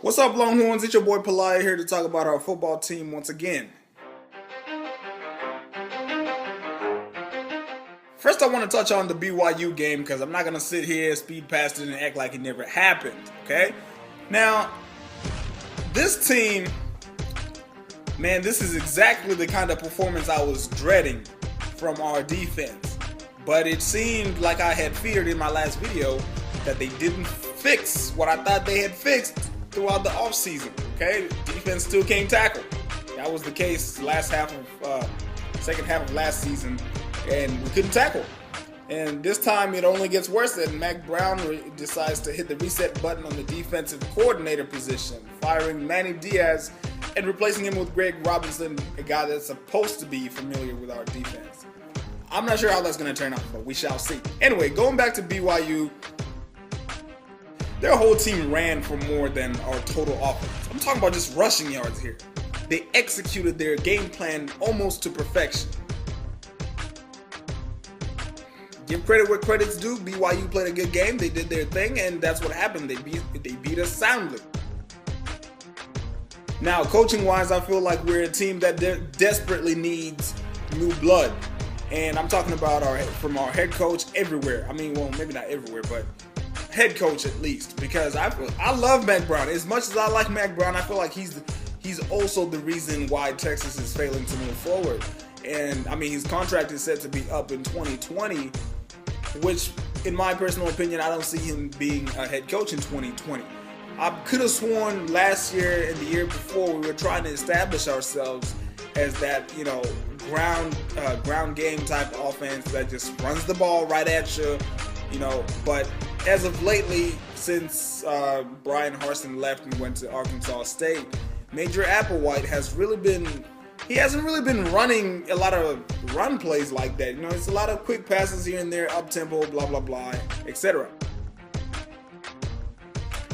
What's up, Longhorns? It's your boy Palaya here to talk about our football team once again. First, I want to touch on the BYU game because I'm not going to sit here, speed past it, and act like it never happened, okay? Now, this team, man, this is exactly the kind of performance I was dreading from our defense. But it seemed like I had feared in my last video that they didn't fix what I thought they had fixed throughout the offseason, okay? Defense still can't tackle. That was the case second half of last season, and we couldn't tackle. And this time it only gets worse, and Mack Brown decides to hit the reset button on the defensive coordinator position, firing Manny Diaz and replacing him with Greg Robinson, a guy that's supposed to be familiar with our defense. I'm not sure how that's going to turn out, but we shall see. Anyway, going back to BYU, their whole team ran for more than our total offense. I'm talking about just rushing yards here. They executed their game plan almost to perfection. Give credit where credit's due. BYU played a good game. They did their thing, and that's what happened. They beat us soundly. Now, coaching-wise, I feel like we're a team that desperately needs new blood. And I'm talking about from our head coach everywhere. I mean, well, maybe not everywhere, but head coach at least, because I love Mack Brown. As much as I like Mack Brown, I feel like he's also the reason why Texas is failing to move forward. And I mean, his contract is set to be up in 2020, which in my personal opinion, I don't see him being a head coach in 2020. I could have sworn last year and the year before we were trying to establish ourselves as that, ground game type offense that just runs the ball right at you, but as of lately, since Brian Harsin left and went to Arkansas State, Major Applewhite hasn't really been running a lot of run plays like that. It's a lot of quick passes here and there, up tempo, blah blah blah, etc.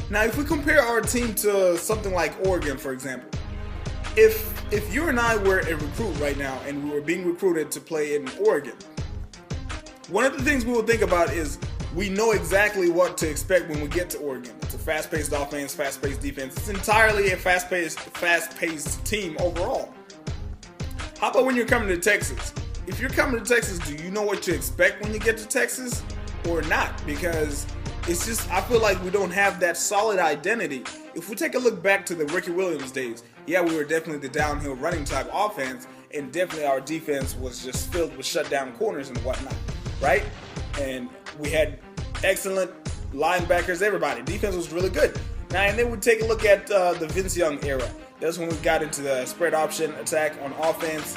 Now, if we compare our team to something like Oregon, for example, if you and I were a recruit right now and we were being recruited to play in Oregon, one of the things we would think about is we know exactly what to expect when we get to Oregon. It's a fast-paced offense, fast-paced defense. It's entirely a fast-paced team overall. How about when you're coming to Texas? If you're coming to Texas, do you know what to expect when you get to Texas or not? Because it's just, I feel like we don't have that solid identity. If we take a look back to the Ricky Williams days, yeah, we were definitely the downhill running type offense, and definitely our defense was just filled with shutdown corners and whatnot, right? And we had excellent linebackers, everybody. Defense was really good. Now, and then we take a look at the Vince Young era. That's when we got into the spread option attack on offense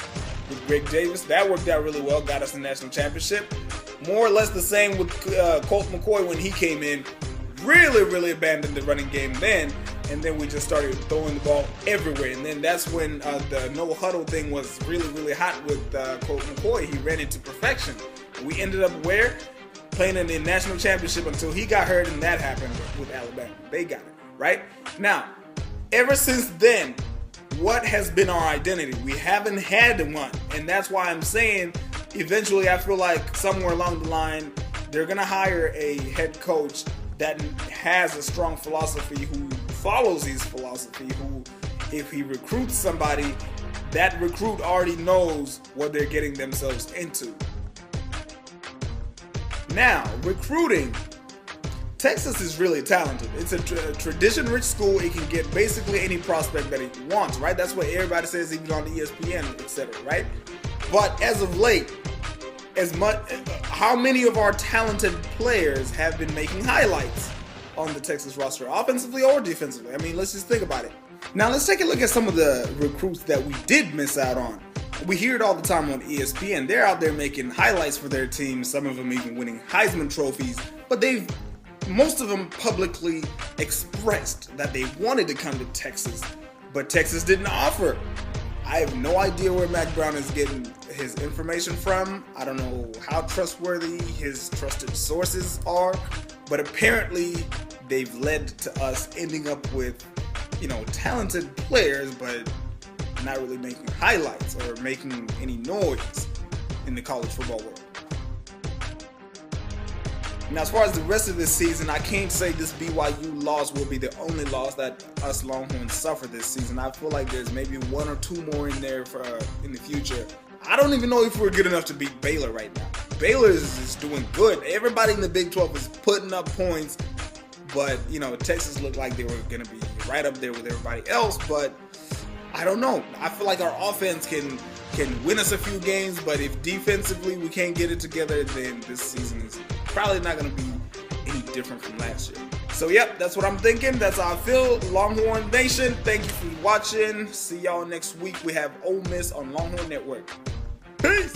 with Greg Davis. That worked out really well, got us the national championship. More or less the same with Colt McCoy when he came in. Really abandoned the running game then, and then we just started throwing the ball everywhere. And then that's when the no huddle thing was really hot with Colt McCoy. He ran it to perfection. We ended up playing in the national championship until he got hurt, and that happened with Alabama. They got it, right? Now, ever since then, what has been our identity? We haven't had one, and that's why I'm saying eventually I feel like somewhere along the line they're going to hire a head coach that has a strong philosophy, who follows his philosophy, who, if he recruits somebody, that recruit already knows what they're getting themselves into. Now, recruiting. Texas is really talented. It's a tradition-rich school. It can get basically any prospect that it wants, right? That's what everybody says, even on ESPN, etc., right? But as of late, how many of our talented players have been making highlights on the Texas roster, offensively or defensively? I mean, let's just think about it. Now, let's take a look at some of the recruits that we did miss out on. We hear it all the time on ESPN. They're out there making highlights for their team, some of them even winning Heisman trophies, but most of them publicly expressed that they wanted to come to Texas, but Texas didn't offer. I have no idea where Mack Brown is getting his information from. I don't know how trustworthy his trusted sources are, but apparently they've led to us ending up with, talented players, but not really making highlights or making any noise in the college football world. Now, as far as the rest of this season, I can't say this BYU loss will be the only loss that us Longhorns suffer this season. I feel like there's maybe one or two more in there for in the future. I don't even know if we're good enough to beat Baylor right now. Baylor is doing good. Everybody in the Big 12 is putting up points, but Texas looked like they were going to be right up there with everybody else. But I don't know. I feel like our offense can win us a few games, but if defensively we can't get it together, then this season is probably not going to be any different from last year. So, yep, that's what I'm thinking. That's how I feel. Longhorn Nation, thank you for watching. See y'all next week. We have Ole Miss on Longhorn Network. Peace!